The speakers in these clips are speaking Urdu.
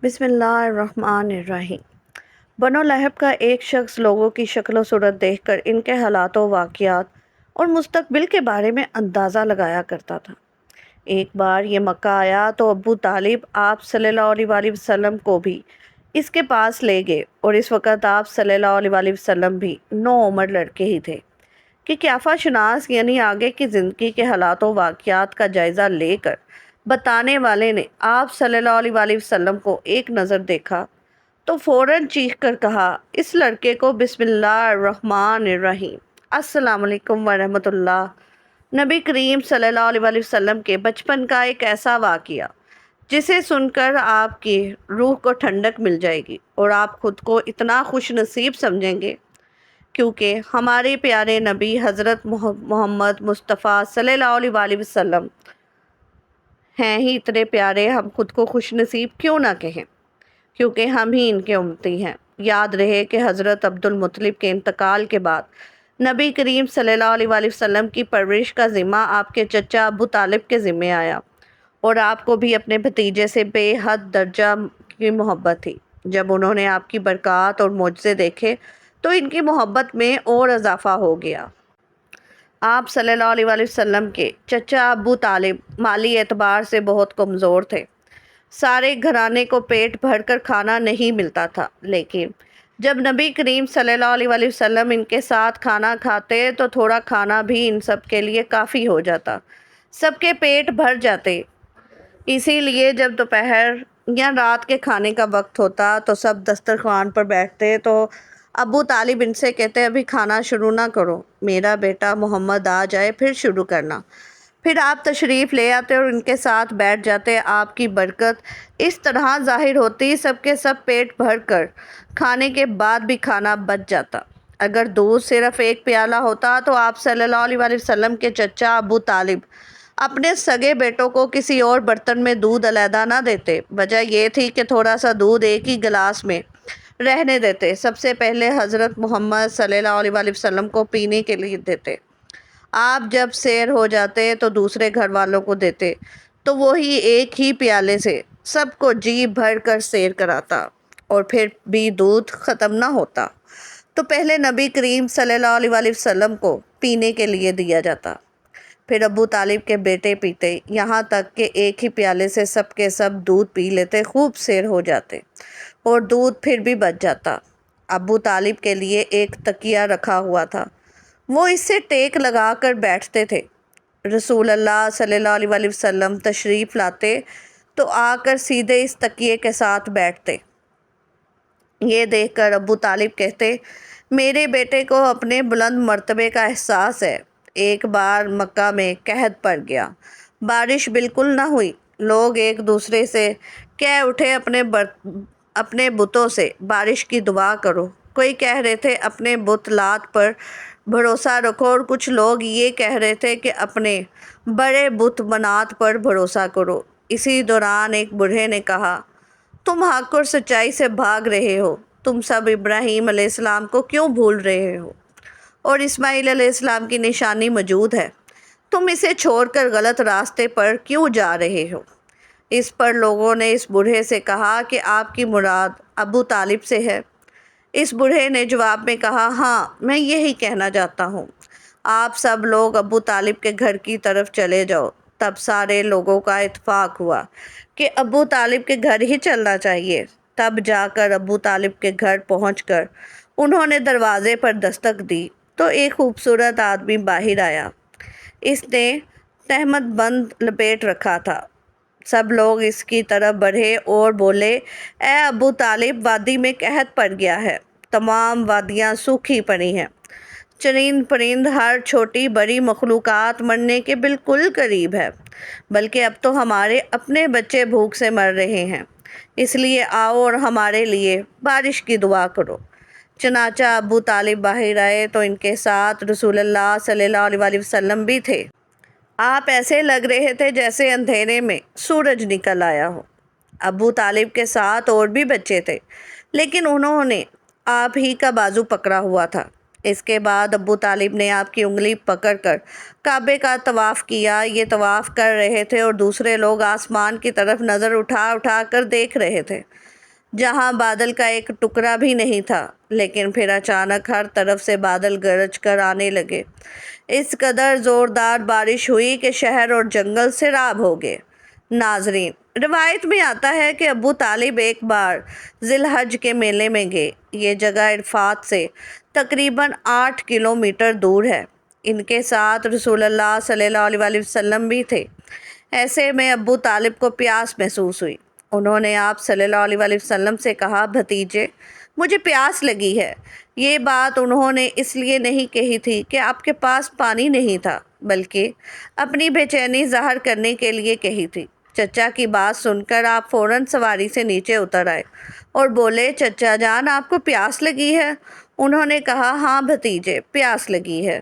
بسم اللہ الرحمن الرحیم۔ بنو لہب کا ایک شخص لوگوں کی شکل و صورت دیکھ کر ان کے حالات و واقعات اور مستقبل کے بارے میں اندازہ لگایا کرتا تھا۔ ایک بار یہ مکہ آیا تو ابو طالب آپ صلی اللہ علیہ وآلہ وسلم کو بھی اس کے پاس لے گئے، اور اس وقت آپ صلی اللہ علیہ وآلہ وسلم بھی نوعمر لڑکے ہی تھے کہ قیافہ شناس یعنی آگے کی زندگی کے حالات و واقعات کا جائزہ لے کر بتانے والے نے آپ صلی اللہ علیہ وآلہ وسلم کو ایک نظر دیکھا تو فوراً چیخ کر کہا، اس لڑکے کو بسم اللہ الرحمن الرحیم، السلام علیکم ورحمۃ اللہ۔ نبی کریم صلی اللہ علیہ وآلہ وسلم کے بچپن کا ایک ایسا واقعہ جسے سن کر آپ کی روح کو ٹھنڈک مل جائے گی اور آپ خود کو اتنا خوش نصیب سمجھیں گے، کیونکہ ہمارے پیارے نبی حضرت محمد مصطفیٰ صلی اللہ علیہ وآلہ وسلم ہیں ہی اتنے پیارے، ہم خود کو خوش نصیب کیوں نہ کہیں، کیونکہ ہم ہی ان کے امتی ہیں۔ یاد رہے کہ حضرت عبد المطلب کے انتقال کے بعد نبی کریم صلی اللہ علیہ وآلہ وسلم کی پرورش کا ذمہ آپ کے چچا ابو طالب کے ذمہ آیا، اور آپ کو بھی اپنے بھتیجے سے بے حد درجہ کی محبت تھی۔ جب انہوں نے آپ کی برکات اور معجزے دیکھے تو ان کی محبت میں اور اضافہ ہو گیا۔ آپ صلی اللہ علیہ وآلہ وسلم کے چچا ابو طالب مالی اعتبار سے بہت کمزور تھے، سارے گھرانے کو پیٹ بھر کر کھانا نہیں ملتا تھا، لیکن جب نبی کریم صلی اللہ علیہ وآلہ وسلم ان کے ساتھ کھانا کھاتے تو تھوڑا کھانا بھی ان سب کے لیے کافی ہو جاتا، سب کے پیٹ بھر جاتے۔ اسی لیے جب دوپہر یا رات کے کھانے کا وقت ہوتا تو سب دسترخوان پر بیٹھتے تو ابو طالب ان سے کہتے، ابھی کھانا شروع نہ کرو، میرا بیٹا محمد آ جائے پھر شروع کرنا۔ پھر آپ تشریف لے آتے اور ان کے ساتھ بیٹھ جاتے۔ آپ کی برکت اس طرح ظاہر ہوتی، سب کے سب پیٹ بھر کر کھانے کے بعد بھی کھانا بچ جاتا۔ اگر دودھ صرف ایک پیالہ ہوتا تو آپ صلی اللہ علیہ وآلہ وسلم کے چچا ابو طالب اپنے سگے بیٹوں کو کسی اور برتن میں دودھ علیحدہ نہ دیتے۔ وجہ یہ تھی کہ تھوڑا سا دودھ ایک ہی گلاس میں رہنے دیتے، سب سے پہلے حضرت محمد صلی اللہ علیہ وآلہ وسلم کو پینے کے لیے دیتے۔ آپ جب سیر ہو جاتے تو دوسرے گھر والوں کو دیتے، تو وہی ایک ہی پیالے سے سب کو جی بھر کر سیر کراتا، اور پھر بھی دودھ ختم نہ ہوتا تو پہلے نبی کریم صلی اللہ علیہ وآلہ وسلم کو پینے کے لیے دیا جاتا، پھر ابو طالب کے بیٹے پیتے، یہاں تک کہ ایک ہی پیالے سے سب کے سب دودھ پی لیتے، خوب سیر ہو جاتے اور دودھ پھر بھی بچ جاتا۔ ابو طالب کے لیے ایک تکیہ رکھا ہوا تھا، وہ اس سے ٹیک لگا کر بیٹھتے تھے۔ رسول اللہ صلی اللہ علیہ وآلہ وسلم تشریف لاتے تو آ کر سیدھے اس تکیے کے ساتھ بیٹھتے۔ یہ دیکھ کر ابو طالب کہتے، میرے بیٹے کو اپنے بلند مرتبے کا احساس ہے۔ ایک بار مکہ میں قحط پڑ گیا، بارش بالکل نہ ہوئی، لوگ ایک دوسرے سے کہہ اٹھے اپنے بتوں سے بارش کی دعا کرو۔ کوئی کہہ رہے تھے اپنے بت لات پر بھروسہ رکھو، اور کچھ لوگ یہ کہہ رہے تھے کہ اپنے بڑے بت منات پر بھروسہ کرو۔ اسی دوران ایک بوڑھے نے کہا، تم حق اور سچائی سے بھاگ رہے ہو، تم سب ابراہیم علیہ السلام کو کیوں بھول رہے ہو، اور اسماعیل علیہ السلام کی نشانی موجود ہے، تم اسے چھوڑ کر غلط راستے پر کیوں جا رہے ہو؟ اس پر لوگوں نے اس بوڑھے سے کہا کہ آپ کی مراد ابو طالب سے ہے۔ اس بوڑھے نے جواب میں کہا، ہاں، میں یہی کہنا چاہتا ہوں، آپ سب لوگ ابو طالب کے گھر کی طرف چلے جاؤ۔ تب سارے لوگوں کا اتفاق ہوا کہ ابو طالب کے گھر ہی چلنا چاہیے۔ تب جا کر ابو طالب کے گھر پہنچ کر انہوں نے دروازے پر دستک دی تو ایک خوبصورت آدمی باہر آیا۔ اس نے تہمت بند لپیٹ رکھا تھا۔ سب لوگ اس کی طرف بڑھے اور بولے، اے ابو طالب، وادی میں قحط پڑ گیا ہے، تمام وادیاں سوکھی پڑی ہیں، چرند پرند ہر چھوٹی بڑی مخلوقات مرنے کے بالکل قریب ہے، بلکہ اب تو ہمارے اپنے بچے بھوک سے مر رہے ہیں، اس لیے آؤ اور ہمارے لیے بارش کی دعا کرو۔ چنانچہ ابو طالب باہر آئے تو ان کے ساتھ رسول اللہ صلی اللہ علیہ وآلہ وسلم بھی تھے۔ آپ ایسے لگ رہے تھے جیسے اندھیرے میں سورج نکل آیا ہو۔ ابو طالب کے ساتھ اور بھی بچے تھے، لیکن انہوں نے آپ ہی کا بازو پکڑا ہوا تھا۔ اس کے بعد ابو طالب نے آپ کی انگلی پکڑ کر کعبے کا طواف کیا۔ یہ طواف کر رہے تھے اور دوسرے لوگ آسمان کی طرف نظر اٹھا اٹھا کر دیکھ رہے تھے، جہاں بادل کا ایک ٹکڑا بھی نہیں تھا۔ لیکن پھر اچانک ہر طرف سے بادل گرج کر آنے لگے۔ اس قدر زوردار بارش ہوئی کہ شہر اور جنگل سیراب ہو گئے۔ ناظرین، روایت میں آتا ہے کہ ابو طالب ایک بار ذی الحج کے میلے میں گئے۔ یہ جگہ عرفات سے تقریباً 8 کلومیٹر دور ہے۔ ان کے ساتھ رسول اللہ صلی اللہ علیہ وسلم بھی تھے۔ ایسے میں ابو طالب کو پیاس محسوس ہوئی۔ انہوں نے آپ صلی اللہ علیہ وسلم سے کہا، بھتیجے، مجھے پیاس لگی ہے۔ یہ بات انہوں نے اس لیے نہیں کہی تھی کہ آپ کے پاس پانی نہیں تھا، بلکہ اپنی بے چینی ظاہر کرنے کے لیے کہی تھی۔ چچا کی بات سن کر آپ فوراً سواری سے نیچے اتر آئے اور بولے، چچا جان، آپ کو پیاس لگی ہے؟ انہوں نے کہا، ہاں بھتیجے، پیاس لگی ہے۔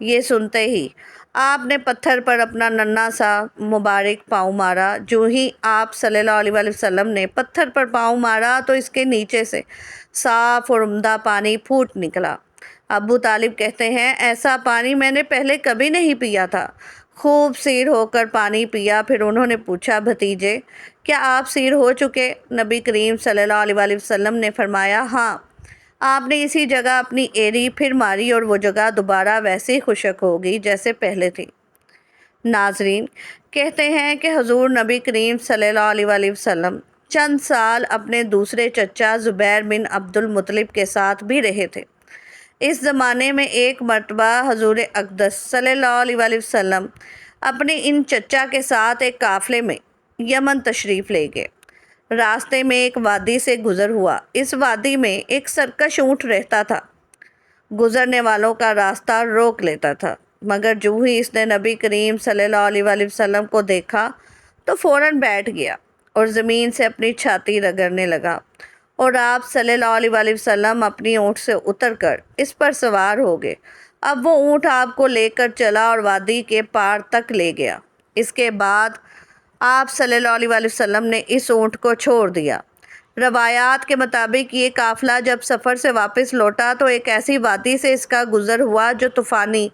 یہ سنتے ہی آپ نے پتھر پر اپنا ننھا سا مبارک پاؤں مارا۔ جو ہی آپ صلی اللہ علیہ وسلم نے پتھر پر پاؤں مارا تو اس کے نیچے سے صاف اور عمدہ پانی پھوٹ نکلا۔ ابو طالب کہتے ہیں، ایسا پانی میں نے پہلے کبھی نہیں پیا تھا۔ خوب سیر ہو کر پانی پیا۔ پھر انہوں نے پوچھا، بھتیجے، کیا آپ سیر ہو چکے؟ نبی کریم صلی اللہ علیہ وسلم نے فرمایا، ہاں۔ آپ نے اسی جگہ اپنی ایری پھر ماری اور وہ جگہ دوبارہ ویسے ہی خشک ہو گئی جیسے پہلے تھی۔ ناظرین، کہتے ہیں کہ حضور نبی کریم صلی اللہ علیہ وسلم چند سال اپنے دوسرے چچا زبیر بن عبد المطلب کے ساتھ بھی رہے تھے۔ اس زمانے میں ایک مرتبہ حضور اقدس صلی اللہ علیہ وسلم اپنے ان چچا کے ساتھ ایک قافلے میں یمن تشریف لے گئے۔ راستے میں ایک وادی سے گزر ہوا۔ اس وادی میں ایک سرکش اونٹ رہتا تھا۔ گزرنے والوں کا راستہ روک لیتا تھا، مگر جو ہی اس نے نبی کریم صلی اللہ علیہ وسلم کو دیکھا تو فوراً بیٹھ گیا اور زمین سے اپنی چھاتی رگڑنے لگا، اور آپ صلی اللہ علیہ وسلم اپنی اونٹ سے اتر کر اس پر سوار ہو گئے۔ اب وہ اونٹ آپ کو لے کر چلا اور وادی کے پار تک لے گیا۔ اس کے بعد آپ صلی اللہ علیہ وسلم نے اس اونٹ کو چھوڑ دیا۔ روایات کے مطابق یہ قافلہ جب سفر سے واپس لوٹا تو ایک ایسی وادی سے اس کا گزر ہوا جو طوفانی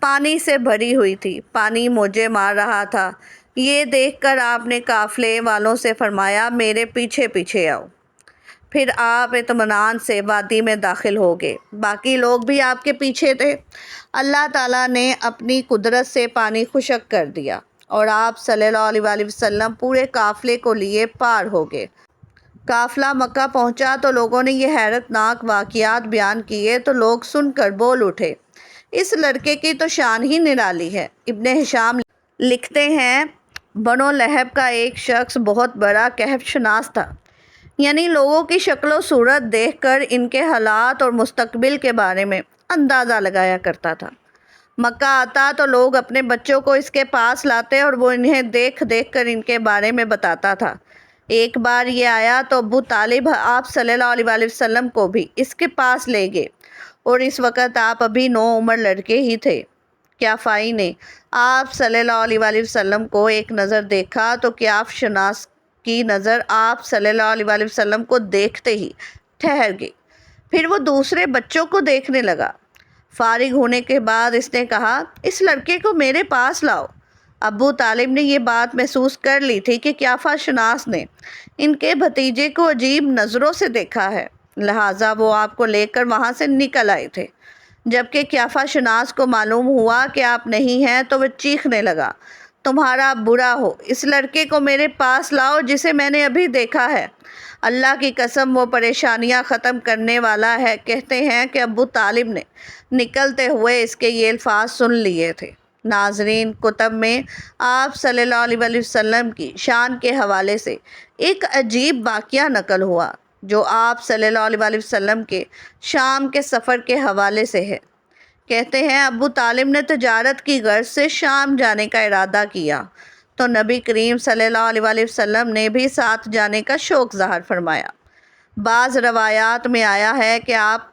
پانی سے بھری ہوئی تھی۔ پانی موجیں مار رہا تھا۔ یہ دیکھ کر آپ نے قافلے والوں سے فرمایا، میرے پیچھے پیچھے آؤ۔ پھر آپ اطمینان سے وادی میں داخل ہو گئے۔ باقی لوگ بھی آپ کے پیچھے تھے۔ اللہ تعالیٰ نے اپنی قدرت سے پانی خشک کر دیا اور آپ صلی اللہ علیہ وسلم پورے قافلے کو لیے پار ہو گئے۔ قافلہ مکہ پہنچا تو لوگوں نے یہ حیرت ناک واقعات بیان کیے تو لوگ سن کر بول اٹھے، اس لڑکے کی تو شان ہی نرالی ہے۔ ابن ہشام لکھتے ہیں، بنو لہب کا ایک شخص بہت بڑا کہف شناس تھا، یعنی لوگوں کی شکل و صورت دیکھ کر ان کے حالات اور مستقبل کے بارے میں اندازہ لگایا کرتا تھا۔ مکہ آتا تو لوگ اپنے بچوں کو اس کے پاس لاتے اور وہ انہیں دیکھ دیکھ کر ان کے بارے میں بتاتا تھا۔ ایک بار یہ آیا تو ابو طالب آپ صلی اللہ علیہ وسلم کو بھی اس کے پاس لے گئے، اور اس وقت آپ ابھی نوعمر لڑکے ہی تھے۔ قیافائی نے آپ صلی اللہ علیہ وسلم کو ایک نظر دیکھا تو کیاف شناس کی نظر آپ صلی اللہ علیہ وسلم کو دیکھتے ہی ٹھہر گئی۔ پھر وہ دوسرے بچوں کو دیکھنے لگا۔ فارغ ہونے کے بعد اس نے کہا، اس لڑکے کو میرے پاس لاؤ۔ ابو طالب نے یہ بات محسوس کر لی تھی کہ قیافہ شناس نے ان کے بھتیجے کو عجیب نظروں سے دیکھا ہے، لہٰذا وہ آپ کو لے کر وہاں سے نکل آئے تھے۔ جبکہ قیافہ شناس کو معلوم ہوا کہ آپ نہیں ہیں تو وہ چیخنے لگا، تمہارا برا ہو، اس لڑکے کو میرے پاس لاؤ جسے میں نے ابھی دیکھا ہے۔ اللہ کی قسم وہ پریشانیاں ختم کرنے والا ہے۔ کہتے ہیں کہ ابو طالب نے نکلتے ہوئے اس کے یہ الفاظ سن لیے تھے۔ ناظرین، کتب میں آپ صلی اللہ علیہ وسلم کی شان کے حوالے سے ایک عجیب واقعہ نقل ہوا جو آپ صلی اللہ علیہ وسلم کے شام کے سفر کے حوالے سے ہے۔ کہتے ہیں ابو طالب نے تجارت کی غرض سے شام جانے کا ارادہ کیا تو نبی کریم صلی اللہ علیہ وسلم نے بھی ساتھ جانے کا شوق ظاہر فرمایا۔ بعض روایات میں آیا ہے کہ آپ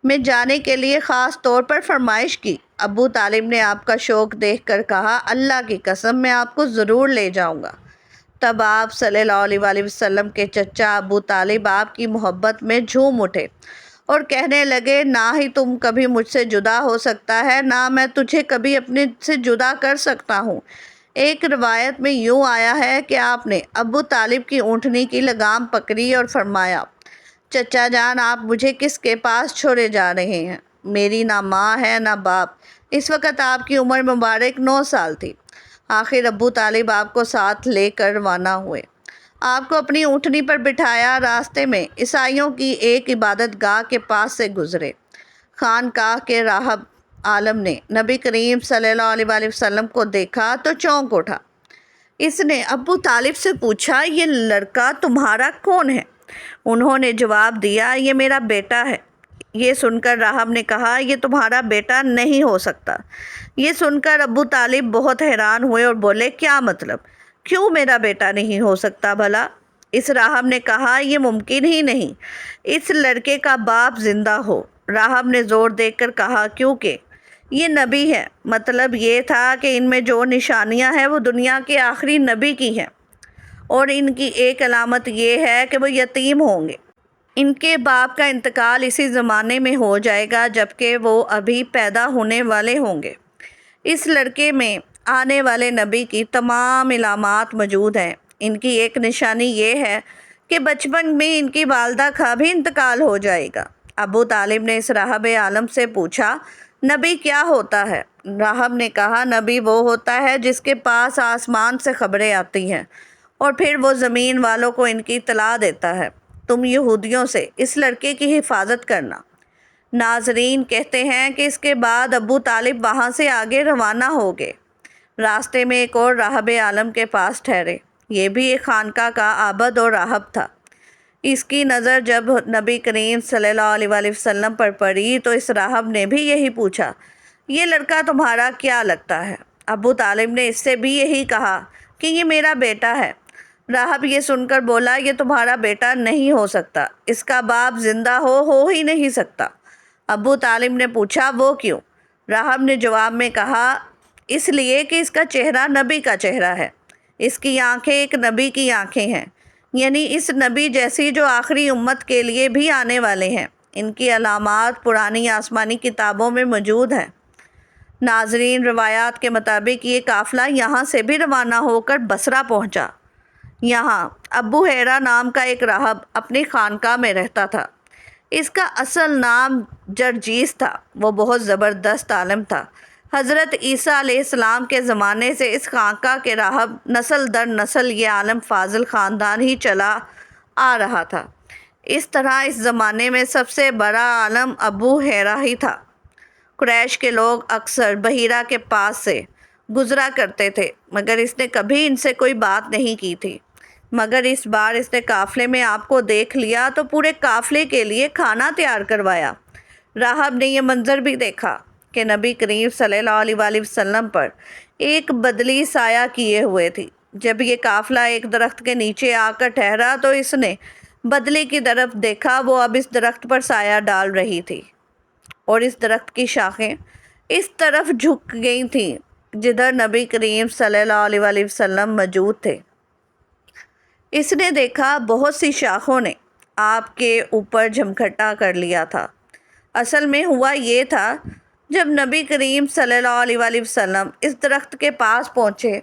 میں جانے کے لیے خاص طور پر فرمائش کی۔ ابو طالب نے آپ کا شوق دیکھ کر کہا، اللہ کی قسم میں آپ کو ضرور لے جاؤں گا۔ تب آپ صلی اللہ علیہ وسلم کے چچا ابو طالب آپ کی محبت میں جھوم اٹھے اور کہنے لگے نہ ہی تم کبھی مجھ سے جدا ہو سکتا ہے، نہ میں تجھے کبھی اپنے سے جدا کر سکتا ہوں۔ ایک روایت میں یوں آیا ہے کہ آپ نے ابو طالب کی اونٹنی کی لگام پکڑی اور فرمایا، چچا جان آپ مجھے کس کے پاس چھوڑے جا رہے ہیں؟ میری نہ ماں ہے نہ باپ۔ اس وقت آپ کی عمر مبارک 9 سال تھی۔ آخر ابو طالب آپ کو ساتھ لے کر روانہ ہوئے، آپ کو اپنی اونٹنی پر بٹھایا، راستے میں عیسائیوں کی ایک عبادت گاہ کے پاس سے گزرے۔ خانقاہ کے راہب عالم نے نبی کریم صلی اللہ علیہ وآلہ وسلم کو دیکھا تو چونک اٹھا۔ اس نے ابو طالب سے پوچھا، یہ لڑکا تمہارا کون ہے؟ انہوں نے جواب دیا، یہ میرا بیٹا ہے۔ یہ سن کر راہب نے کہا، یہ تمہارا بیٹا نہیں ہو سکتا۔ یہ سن کر ابو طالب بہت حیران ہوئے اور بولے، کیا مطلب؟ کیوں میرا بیٹا نہیں ہو سکتا بھلا؟ اس راہب نے کہا، یہ ممکن ہی نہیں، اس لڑکے کا باپ زندہ ہو۔ راہب نے زور دے کر کہا، کیونکہ یہ نبی ہے۔ مطلب یہ تھا کہ ان میں جو نشانیاں ہیں وہ دنیا کے آخری نبی کی ہیں، اور ان کی ایک علامت یہ ہے کہ وہ یتیم ہوں گے۔ ان کے باپ کا انتقال اسی زمانے میں ہو جائے گا جبکہ وہ ابھی پیدا ہونے والے ہوں گے۔ اس لڑکے میں آنے والے نبی کی تمام علامات موجود ہیں۔ ان کی ایک نشانی یہ ہے کہ بچپن میں ان کی والدہ کا بھی انتقال ہو جائے گا۔ ابو طالب نے اس راہب عالم سے پوچھا، نبی کیا ہوتا ہے؟ راہب نے کہا، نبی وہ ہوتا ہے جس کے پاس آسمان سے خبریں آتی ہیں اور پھر وہ زمین والوں کو ان کی اطلاع دیتا ہے۔ تم یہودیوں سے اس لڑکے کی حفاظت کرنا۔ ناظرین کہتے ہیں کہ اس کے بعد ابو طالب وہاں سے آگے روانہ ہو گئے۔ راستے میں ایک اور راہب عالم کے پاس ٹھہرے۔ یہ بھی ایک خانقاہ کا عابد اور راہب تھا۔ اس کی نظر جب نبی کریم صلی اللہ علیہ وآلہ وسلم پر پڑی تو اس راہب نے بھی یہی پوچھا، یہ لڑکا تمہارا کیا لگتا ہے؟ ابو طالب نے اس سے بھی یہی کہا کہ یہ میرا بیٹا ہے۔ راہب یہ سن کر بولا، یہ تمہارا بیٹا نہیں ہو سکتا، اس کا باپ زندہ ہو ہی نہیں سکتا۔ ابو طالب نے پوچھا، وہ کیوں؟ راہب نے جواب میں کہا، اس لیے کہ اس کا چہرہ نبی کا چہرہ ہے، اس کی آنکھیں ایک نبی کی آنکھیں ہیں، یعنی اس نبی جیسی جو آخری امت کے لیے بھی آنے والے ہیں۔ ان کی علامات پرانی آسمانی کتابوں میں موجود ہیں۔ ناظرین، روایات کے مطابق یہ قافلہ یہاں سے بھی روانہ ہو کر بصرہ پہنچا۔ یہاں ابو حیرہ نام کا ایک راہب اپنی خانقاہ میں رہتا تھا۔ اس کا اصل نام جرجیس تھا۔ وہ بہت زبردست عالم تھا۔ حضرت عیسیٰ علیہ السلام کے زمانے سے اس خانقاہ کے راہب نسل در نسل یہ عالم فاضل خاندان ہی چلا آ رہا تھا۔ اس طرح اس زمانے میں سب سے بڑا عالم ابو حیرہ ہی تھا۔ قریش کے لوگ اکثر بحیرہ کے پاس سے گزرا کرتے تھے، مگر اس نے کبھی ان سے کوئی بات نہیں کی تھی۔ مگر اس بار اس نے قافلے میں آپ کو دیکھ لیا تو پورے قافلے کے لیے کھانا تیار کروایا۔ راہب نے یہ منظر بھی دیکھا کہ نبی کریم صلی اللہ علیہ وآلہ وسلم پر ایک بدلی سایہ کیے ہوئے تھی۔ جب یہ قافلہ ایک درخت کے نیچے آ کر ٹھہرا تو اس نے بدلی کی طرف دیکھا، وہ اب اس درخت پر سایہ ڈال رہی تھی اور اس درخت کی شاخیں اس طرف جھک گئی تھیں جدھر نبی کریم صلی اللہ علیہ وآلہ وسلم موجود تھے۔ اس نے دیکھا بہت سی شاخوں نے آپ کے اوپر جھمکھٹا کر لیا تھا۔ اصل میں ہوا یہ تھا، جب نبی کریم صلی اللہ علیہ وآلہ وسلم اس درخت کے پاس پہنچے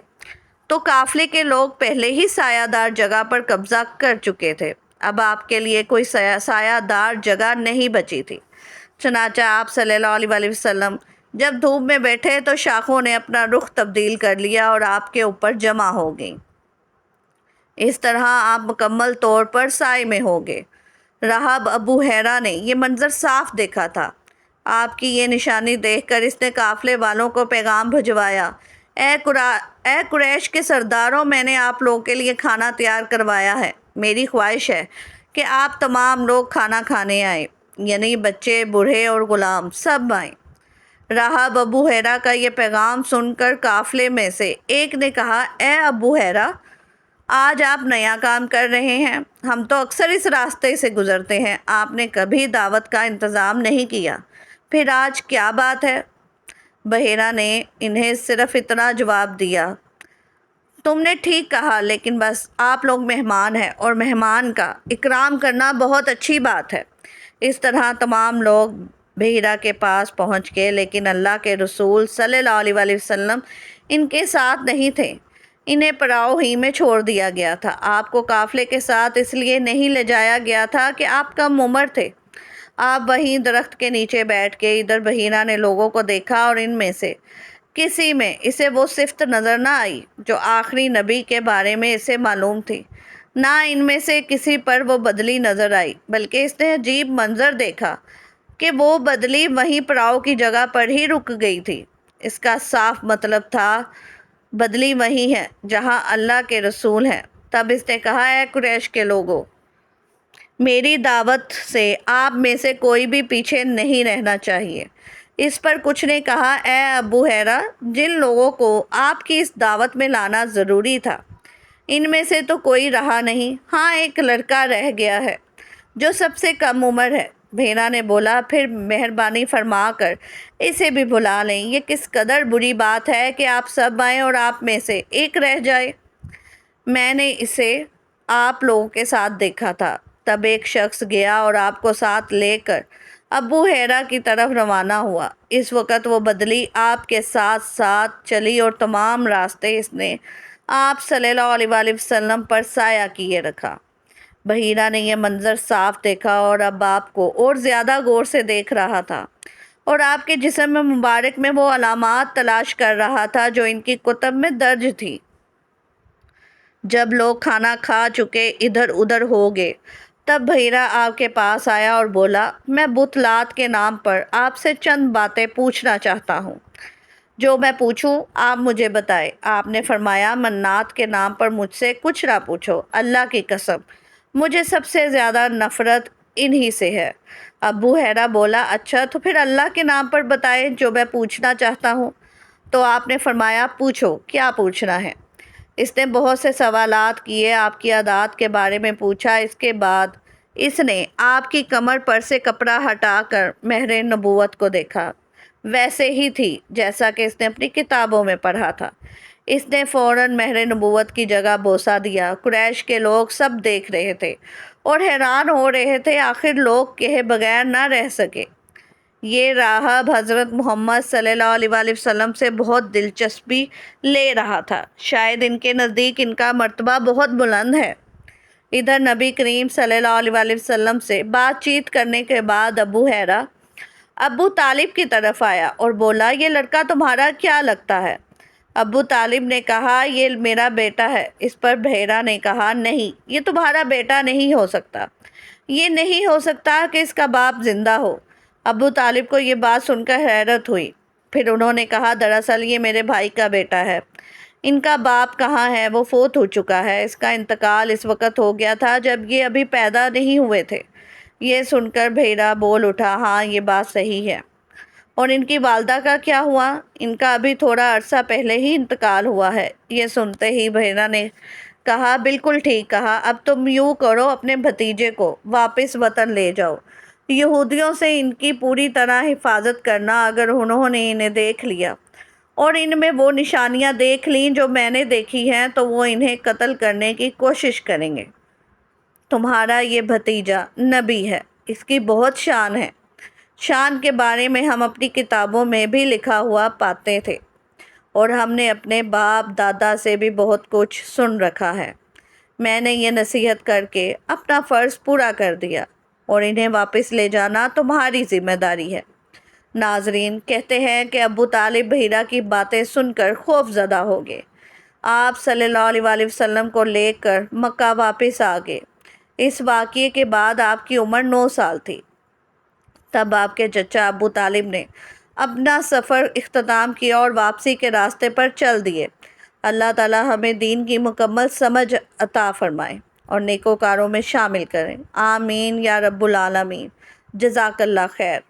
تو قافلے کے لوگ پہلے ہی سایہ دار جگہ پر قبضہ کر چکے تھے۔ اب آپ کے لیے کوئی سایہ دار جگہ نہیں بچی تھی۔ چنانچہ آپ صلی اللہ علیہ وآلہ وسلم جب دھوپ میں بیٹھے تو شاخوں نے اپنا رخ تبدیل کر لیا اور آپ کے اوپر جمع ہو گئیں۔ اس طرح آپ مکمل طور پر سائے میں ہو گئے۔ راہب ابو حیرہ نے یہ منظر صاف دیکھا تھا۔ آپ کی یہ نشانی دیکھ کر اس نے قافلے والوں کو پیغام بھجوایا، اے قریش کے سرداروں، میں نے آپ لوگوں کے لیے کھانا تیار کروایا ہے۔ میری خواہش ہے کہ آپ تمام لوگ کھانا کھانے آئیں، یعنی بچے، بوڑھے اور غلام سب آئیں۔ راہب ابو حیرہ کا یہ پیغام سن کر قافلے میں سے ایک نے کہا، اے ابو حیرہ، آج آپ نیا کام کر رہے ہیں؟ ہم تو اکثر اس راستے سے گزرتے ہیں، آپ نے کبھی دعوت کا انتظام نہیں کیا، پھر آج کیا بات ہے؟ بحیرہ نے انہیں صرف اتنا جواب دیا، تم نے ٹھیک کہا، لیکن بس آپ لوگ مہمان ہیں اور مہمان کا اکرام کرنا بہت اچھی بات ہے۔ اس طرح تمام لوگ بحیرہ کے پاس پہنچ گئے، لیکن اللہ کے رسول صلی اللہ علیہ وآلہ وسلم ان کے ساتھ نہیں تھے۔ انہیں پڑاؤ ہی میں چھوڑ دیا گیا تھا۔ آپ کو قافلے کے ساتھ اس لیے نہیں لے جایا گیا تھا کہ آپ کم عمر تھے۔ آپ وہیں درخت کے نیچے بیٹھ کے ادھر بحیرہ نے لوگوں کو دیکھا اور ان میں سے کسی میں اسے وہ صفت نظر نہ آئی جو آخری نبی کے بارے میں اسے معلوم تھی۔ نہ ان میں سے کسی پر وہ بدلی نظر آئی، بلکہ اس نے عجیب منظر دیکھا کہ وہ بدلی وہیں پڑاؤ کی جگہ پر ہی رک گئی تھی۔ اس کا صاف مطلب تھا بدلی وہیں ہے جہاں اللہ کے رسول ہیں۔ تب اس نے کہا، اے قریش کے لوگوں، میری دعوت سے آپ میں سے کوئی بھی پیچھے نہیں رہنا چاہیے۔ اس پر کچھ نے کہا، اے ابو ہریرہ، جن لوگوں کو آپ کی اس دعوت میں لانا ضروری تھا ان میں سے تو کوئی رہا نہیں۔ ہاں، ایک لڑکا رہ گیا ہے جو سب سے کم عمر ہے۔ بحیرہ نے بولا، پھر مہربانی فرما کر اسے بھی بلا لیں۔ یہ کس قدر بری بات ہے کہ آپ سب آئیں اور آپ میں سے ایک رہ جائے۔ میں نے اسے آپ لوگوں کے ساتھ دیکھا تھا۔ تب ایک شخص گیا اور آپ کو ساتھ لے کر ابو ہریرہ کی طرف روانہ ہوا۔ اس وقت وہ بدلی آپ کے ساتھ ساتھ چلی اور تمام راستے اس نے آپ صلی اللہ علیہ وآلہ وسلم پر سایہ کیے رکھا۔ بحیرہ نے یہ منظر صاف دیکھا اور اب آپ کو اور زیادہ غور سے دیکھ رہا تھا اور آپ کے جسم مبارک میں وہ علامات تلاش کر رہا تھا جو ان کی کتب میں درج تھی۔ جب لوگ کھانا کھا چکے ادھر ادھر ہو گئے، تب بحیرہ آپ کے پاس آیا اور بولا، میں بت لات کے نام پر آپ سے چند باتیں پوچھنا چاہتا ہوں۔ جو میں پوچھوں آپ مجھے بتائے۔ آپ نے فرمایا، منات کے نام پر مجھ سے کچھ نہ پوچھو۔ اللہ کی قسم، مجھے سب سے زیادہ نفرت انہی سے ہے۔ ابو ہریرہ بولا، اچھا تو پھر اللہ کے نام پر بتائے جو میں پوچھنا چاہتا ہوں۔ تو آپ نے فرمایا، پوچھو، کیا پوچھنا ہے؟ اس نے بہت سے سوالات کیے، آپ کی عادات کے بارے میں پوچھا۔ اس کے بعد اس نے آپ کی کمر پر سے کپڑا ہٹا کر مہر نبوت کو دیکھا، ویسے ہی تھی جیسا کہ اس نے اپنی کتابوں میں پڑھا تھا۔ اس نے فوراً مہر نبوت کی جگہ بوسہ دیا۔ قریش کے لوگ سب دیکھ رہے تھے اور حیران ہو رہے تھے، آخر لوگ کہے بغیر نہ رہ سکے۔ یہ راہب حضرت محمد صلی اللہ علیہ وآلہ وسلم سے بہت دلچسپی لے رہا تھا، شاید ان کے نزدیک ان کا مرتبہ بہت بلند ہے۔ ادھر نبی کریم صلی اللہ علیہ وآلہ وسلم سے بات چیت کرنے کے بعد ابو ہریرہ ابو طالب کی طرف آیا اور بولا، یہ لڑکا تمہارا کیا لگتا ہے؟ ابو طالب نے کہا، یہ میرا بیٹا ہے۔ اس پر بحیرہ نے کہا، نہیں، یہ تمہارا بیٹا نہیں ہو سکتا۔ یہ نہیں ہو سکتا کہ اس کا باپ زندہ ہو۔ ابو طالب کو یہ بات سن کر حیرت ہوئی۔ پھر انہوں نے کہا، دراصل یہ میرے بھائی کا بیٹا ہے۔ ان کا باپ کہاں ہے؟ وہ فوت ہو چکا ہے۔ اس کا انتقال اس وقت ہو گیا تھا جب یہ ابھی پیدا نہیں ہوئے تھے۔ یہ سن کر بحیرہ بول اٹھا، ہاں یہ بات صحیح ہے۔ اور ان کی والدہ کا کیا ہوا؟ ان کا ابھی تھوڑا عرصہ پہلے ہی انتقال ہوا ہے۔ یہ سنتے ہی بحیرہ نے کہا، بالکل ٹھیک کہا، اب تم یوں کرو، اپنے بھتیجے کو واپس وطن لے جاؤ۔ یہودیوں سے ان کی پوری طرح حفاظت کرنا۔ اگر انہوں نے انہیں دیکھ لیا اور ان میں وہ نشانیاں دیکھ لیں جو میں نے دیکھی ہیں تو وہ انہیں قتل کرنے کی کوشش کریں گے۔ تمہارا یہ بھتیجا نبی ہے، اس کی بہت شان ہے۔ شان کے بارے میں ہم اپنی کتابوں میں بھی لکھا ہوا پاتے تھے اور ہم نے اپنے باپ دادا سے بھی بہت کچھ سن رکھا ہے۔ میں نے یہ نصیحت کر کے اپنا فرض پورا کر دیا اور انہیں واپس لے جانا تمہاری ذمہ داری ہے۔ ناظرین، کہتے ہیں کہ ابو طالب بحیرہ کی باتیں سن کر خوف زدہ ہو گئے۔ آپ صلی اللہ علیہ وآلہ وسلم کو لے کر مکہ واپس آ گئے۔ اس واقعے کے بعد آپ کی عمر 9 سال تھی۔ تب آپ کے چچا ابو طالب نے اپنا سفر اختتام کیا اور واپسی کے راستے پر چل دیے۔ اللہ تعالی ہمیں دین کی مکمل سمجھ عطا فرمائے اور نیکوکاروں میں شامل کریں۔ آمین یا رب العالمین۔ جزاک اللہ خیر۔